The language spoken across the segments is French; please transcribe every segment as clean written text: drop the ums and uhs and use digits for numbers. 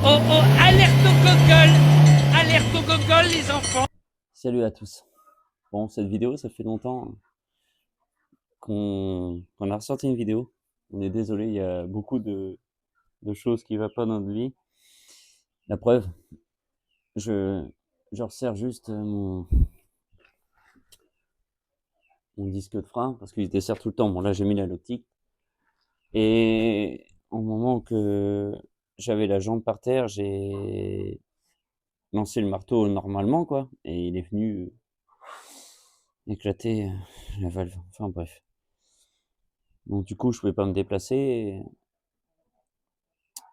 Oh oh, alerte au gogol! Alerte au gogol, les enfants! Salut à tous. Bon, cette vidéo, ça fait longtemps qu'on a ressorti une vidéo. On est désolé, il y a beaucoup de choses qui ne vont pas dans notre vie. La preuve, je, je resserre juste mon disque de frein parce qu'il se dessert tout le temps. Bon, là, j'ai mis la optique. Et au moment que j'avais la jambe par terre, j'ai lancé le marteau normalement, quoi. Et il est venu éclater la valve. Enfin, bref. Donc, du coup, je pouvais pas me déplacer.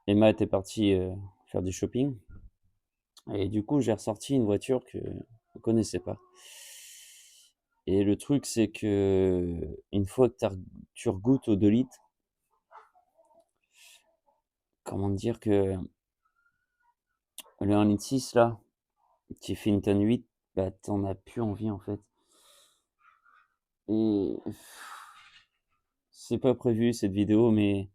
Emma était partie faire du shopping. Et du coup, j'ai ressorti une voiture que je ne connaissais pas. Et le truc, c'est que une fois que tu regoutes au 2 litres, comment dire que le 1 litre 6 là, qui fait une tonne 8, bah t'en as plus envie en fait. Et c'est pas prévu cette vidéo, mais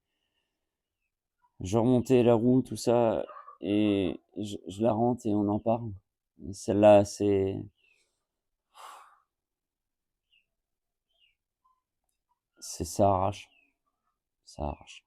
je remontais la roue, tout ça, et je la rentre et on en parle. Et celle-là, ça arrache, ça arrache.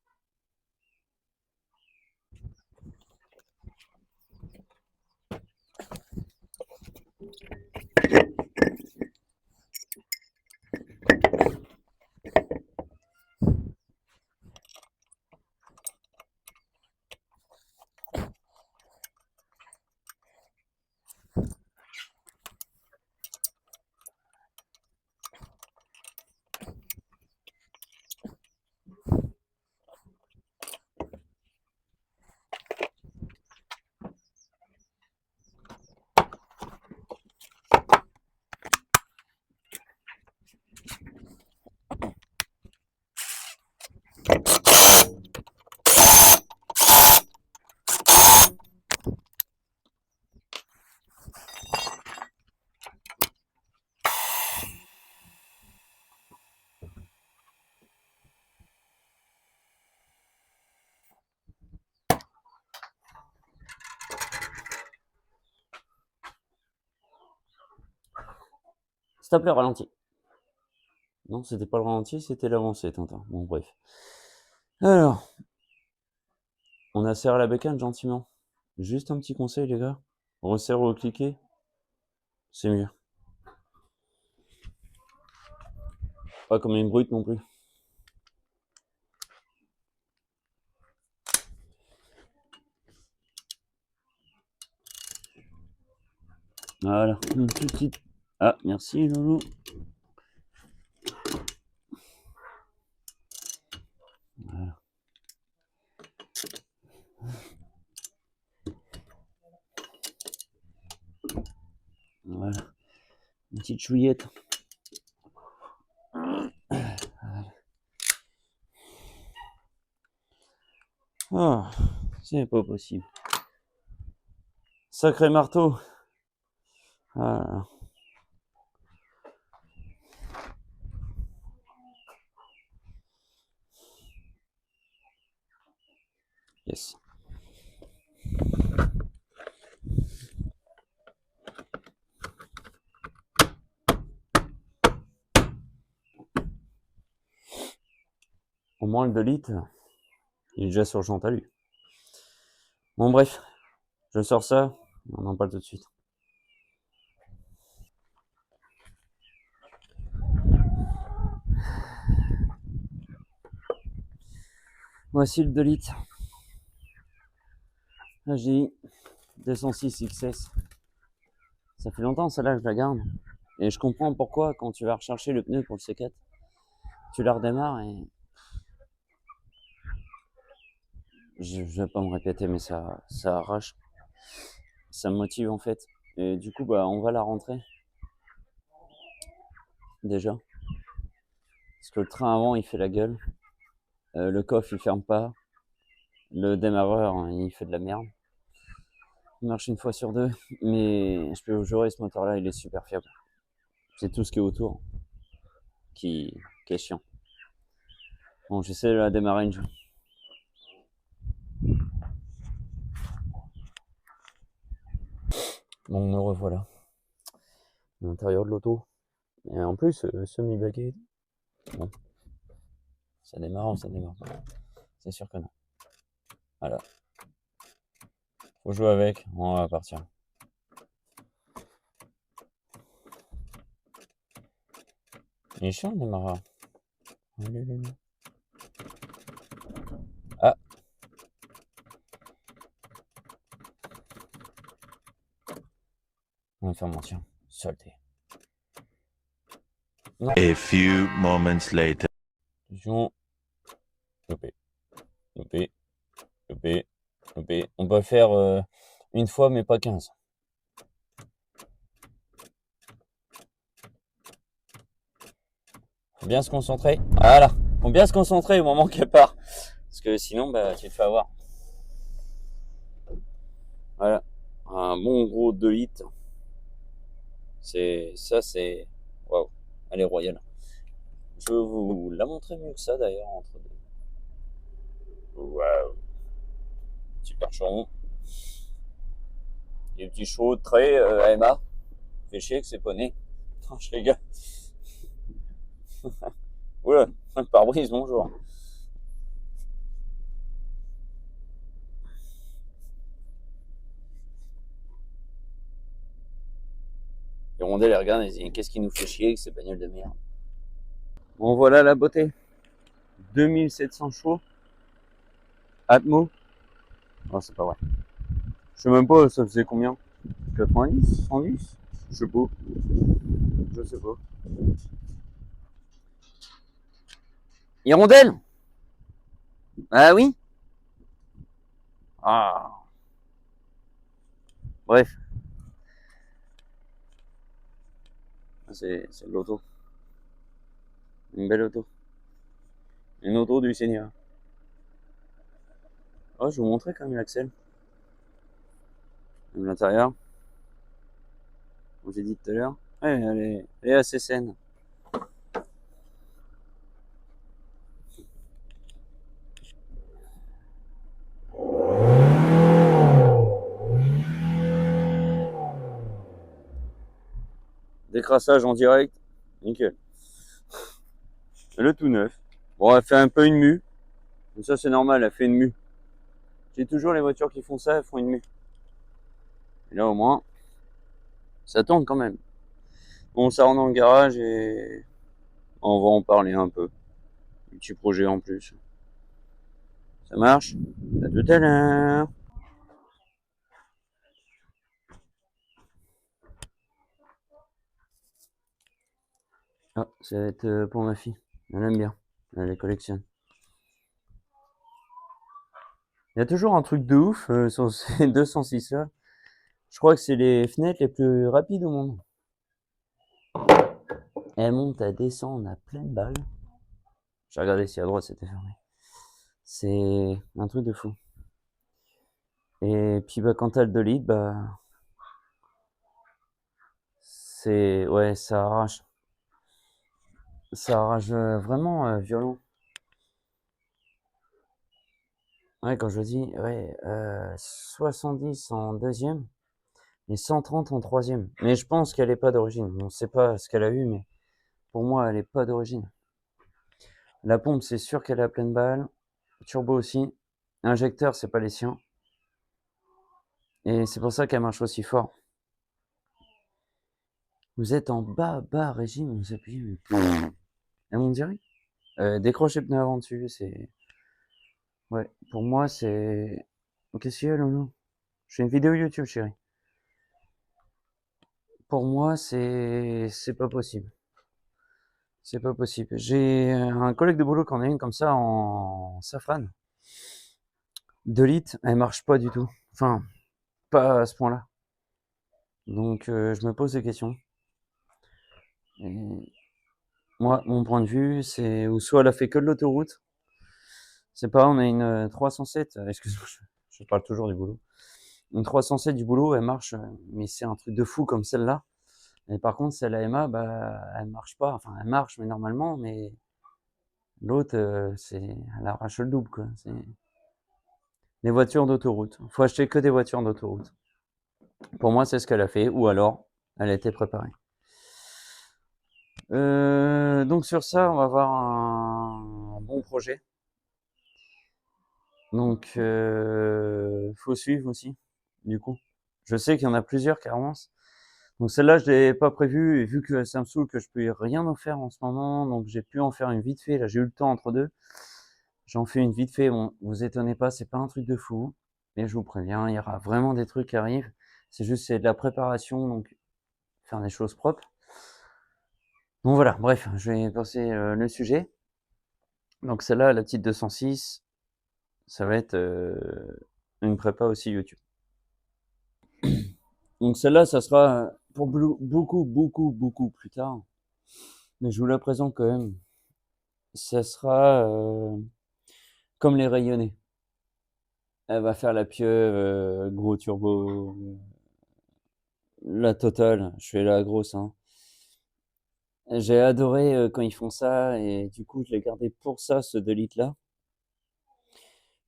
Stop le ralenti. Non, c'était pas le ralenti, c'était l'avancée, Tintin. Bon, bref. Alors, on a serré la bécane gentiment. Juste un petit conseil, les gars. Resserre ou cliquer, c'est mieux. Pas comme une brute non plus. Voilà, une petite. Ah, merci, Loulou. Voilà. Voilà. Une petite chouillette. Ah, c'est pas possible. Sacré marteau. Voilà. Yes. Au moins le 2 litres, il est déjà sur le Chantalu. Bon, bref, je sors ça, on en parle tout de suite. Voici le 2 litres. AGI 206 XS. Ça fait longtemps, celle-là, je la garde. Et je comprends pourquoi, quand tu vas rechercher le pneu pour le C4, tu la redémarres et. Je vais pas me répéter, mais ça arrache. Ça me motive en fait. Et du coup, bah, on va la rentrer. Déjà. Parce que le train avant, il fait la gueule. Le coffre, il ferme pas. Le démarreur, il fait de la merde. Il marche une fois sur deux. Mais je peux vous jurer, ce moteur-là, il est super fiable. C'est tout ce qui est autour qui est chiant. Bon, j'essaie de la démarrer une. Bon, me revoilà. À l'intérieur de l'auto. Et en plus, semi-baguette. Bon, ça démarre ou ça démarre pas? C'est sûr que non. Voilà. Faut jouer avec. On va partir. Il est chiant le démarreur. Ah, on va faire mentir. Saleté. Non. A few moments later. Attention. Loupé. Loupé. Loupé. Loupé. On peut faire une fois, mais pas 15. Faut bien se concentrer. Voilà. Faut bien se concentrer au moment qu'elle part. Parce que sinon, bah, tu te fais avoir. Voilà. Un bon gros 2 litres. C'est. Waouh. Elle est royale. Je vais vous la montrer mieux que ça d'ailleurs entre deux. Waouh. Super chaud. Des petits chevaux très Emma. Fait chier que c'est poney. Non, je rigole. Oula, pare-brise, bonjour. Les rondelles, elles regardent et disent qu'est-ce qui nous fait chier avec ces bagnoles de merde. Bon, voilà la beauté. 2700 chevaux. Atmo. Non, c'est pas vrai. Je sais même pas, ça faisait combien? 90? 110? Je sais pas. Je sais pas. Hirondelle? Ah oui? Ah. Bref. C'est l'auto. Une belle auto. Une auto du Seigneur. Oh, je vais vous montrer quand même l'axel. Même l'intérieur. Comme j'ai dit tout à l'heure. Ouais, elle est assez saine. Décrassage en direct. Nickel. Le tout neuf. Bon, elle fait un peu une mue. Mais ça, c'est normal, elle fait une mue. J'ai toujours les voitures qui font ça, elles font une mue. Et là, au moins, ça tourne quand même. Bon, ça rentre dans le garage et on va en parler un peu. Un petit projet en plus. Ça marche? À tout à l'heure. Ah, ça va être pour ma fille. Elle aime bien. Elle les collectionne. Il y a toujours un truc de ouf sur ces 206 là. Je crois que c'est les fenêtres les plus rapides au monde. Elle monte, elle descend, on a plein de balles. J'ai regardé si à droite c'était fermé. C'est un truc de fou. Et puis bah quand t'as le 2 litres, bah c'est ouais, ça arrache. Ça arrache vraiment violent. Ouais, quand je dis ouais, 70 en deuxième et 130 en troisième. Mais je pense qu'elle est pas d'origine. On sait pas ce qu'elle a eu, mais pour moi, elle est pas d'origine. La pompe, c'est sûr qu'elle est à pleine balle. Turbo aussi. Injecteur, c'est pas les siens. Et c'est pour ça qu'elle marche aussi fort. Vous êtes en bas régime, vous appuyez. Elle m'en dirait. Décrocher pneus avant dessus, c'est. Ouais, pour moi, c'est. Qu'est-ce qu'il y a, Loulou? Je fais une vidéo YouTube, chérie. Pour moi, c'est pas possible. C'est pas possible. J'ai un collègue de boulot qui en a une comme ça en safran. 2 litres, elle marche pas du tout. Enfin, pas à ce point-là. Donc, je me pose des questions. Et moi, mon point de vue, c'est ou soit elle a fait que de l'autoroute. C'est pas, on a une 307, excuse-moi, je parle toujours du boulot. Une 307 du boulot, elle marche, mais c'est un truc de fou comme celle-là. Et par contre, celle à Emma, bah, elle marche pas. Enfin, elle marche, mais normalement, mais l'autre, elle arrache le double, quoi. C'est les voitures d'autoroute. Faut acheter que des voitures d'autoroute. Pour moi, c'est ce qu'elle a fait, ou alors, elle a été préparée. Donc sur ça, on va voir un bon projet. Donc, faut suivre aussi, du coup. Je sais qu'il y en a plusieurs qui avancent. Donc celle-là, je l'ai pas prévue, et vu que ça me saoule que je peux rien en faire en ce moment, donc j'ai pu en faire une vite fait. Là, j'ai eu le temps entre deux. J'en fais une vite fait. Bon, vous étonnez pas, c'est pas un truc de fou, mais je vous préviens, il y aura vraiment des trucs qui arrivent. C'est de la préparation, donc faire des choses propres. Donc voilà, bref, je vais passer le sujet. Donc celle-là, la petite 206, ça va être une prépa aussi YouTube. Donc celle-là, ça sera pour beaucoup plus tard. Mais je vous la présente quand même. Ça sera comme les rayonnés. Elle va faire la pieuvre, gros turbo, la totale. Je fais la grosse, hein. J'ai adoré quand ils font ça et du coup je l'ai gardé pour ça, ce 2 litres là.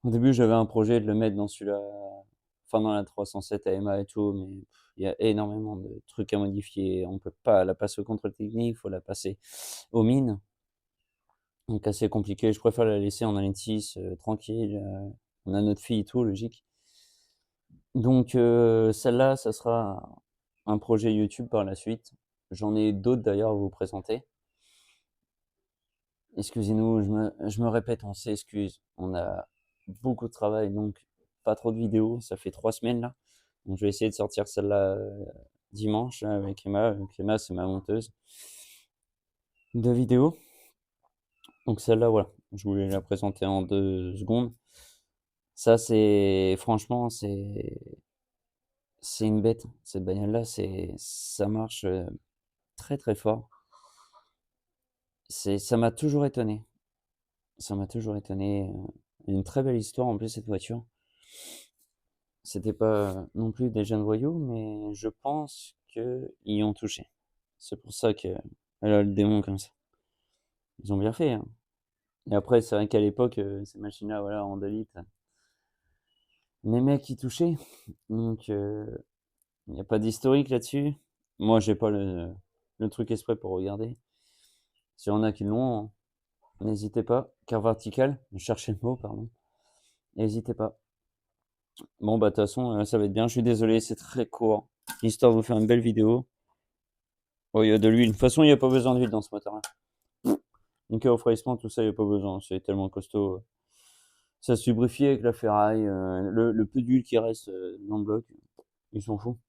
Au début j'avais un projet de le mettre dans celui-là, enfin dans la 307 AMA et tout, mais il y a énormément de trucs à modifier. On peut pas la passer au contrôle technique, faut la passer aux mines. Donc assez compliqué, je préfère la laisser en 1,6 tranquille. On a notre fille et tout, logique. Donc celle-là, ça sera un projet YouTube par la suite. J'en ai d'autres d'ailleurs à vous présenter. Excusez-nous, je me répète, on s'excuse. On a beaucoup de travail, donc pas trop de vidéos. Ça fait 3 semaines là. Donc je vais essayer de sortir celle-là dimanche là, avec Emma. Donc Emma, c'est ma monteuse de vidéos. Donc celle-là, voilà. Je voulais la présenter en 2 secondes. Ça, franchement, c'est une bête. Cette bagnole-là, ça marche très très fort. Ça m'a toujours étonné. Ça m'a toujours étonné. Une très belle histoire en plus cette voiture. C'était pas non plus des jeunes voyous, mais je pense qu'ils y ont touché. C'est pour ça qu'elle a le démon comme ça. Ils ont bien fait, hein. Et après, c'est vrai qu'à l'époque, ces machines-là, voilà, en 2 litres, les mecs y touchaient. Donc, il n'y a pas d'historique là-dessus. Moi, j'ai pas le truc exprès pour regarder. S'il y en a qui l'ont, hein, n'hésitez pas. Car vertical, cherchez le mot, pardon. N'hésitez pas. Bon, bah, de toute façon, ça va être bien. Je suis désolé, c'est très court. Histoire de vous faire une belle vidéo. Oh, il y a de l'huile. De toute façon, il n'y a pas besoin d'huile dans ce moteur-là. Donc, au refroidissement, tout ça, il n'y a pas besoin. C'est tellement costaud. Ça se lubrifie avec la ferraille. Le peu d'huile qui reste dans le bloc, ils s'en foutent.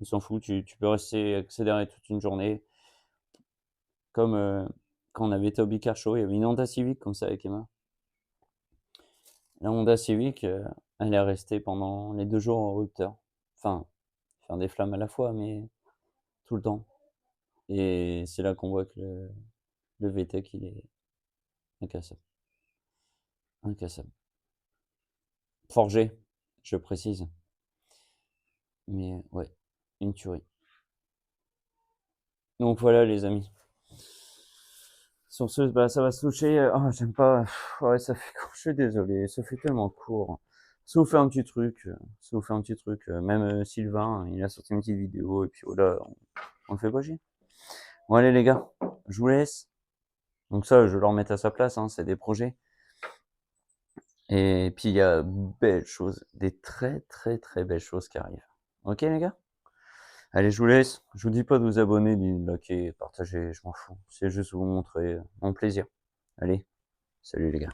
Ils s'en foutent. Tu peux rester accéléré toute une journée. Comme quand on avait été au Bicar Show, il y avait une Honda Civic comme ça avec Emma. La Honda Civic, elle est restée pendant les 2 jours au rupteur. Enfin, faire des flammes à la fois, mais tout le temps. Et c'est là qu'on voit que le VTEC, il est incassable. Incassable. Forgé, je précise. Mais ouais, une tuerie. Donc voilà les amis. Sur ce, bah, ça va se toucher. Oh, j'aime pas. Ouais, ça fait. Je suis désolé, ça fait tellement court. Ça vous fait un petit truc. Ça vous fait un petit truc. Même Sylvain, il a sorti une petite vidéo et puis voilà, on le fait pas chier. Bon allez les gars, je vous laisse. Donc ça, je vais le remettre à sa place. Hein, c'est des projets. Et puis il y a belles choses, des très très très belles choses qui arrivent. Ok les gars? Allez, je vous laisse. Je vous dis pas de vous abonner, ni de liker, partager, je m'en fous. C'est juste vous montrer mon plaisir. Allez, salut les gars.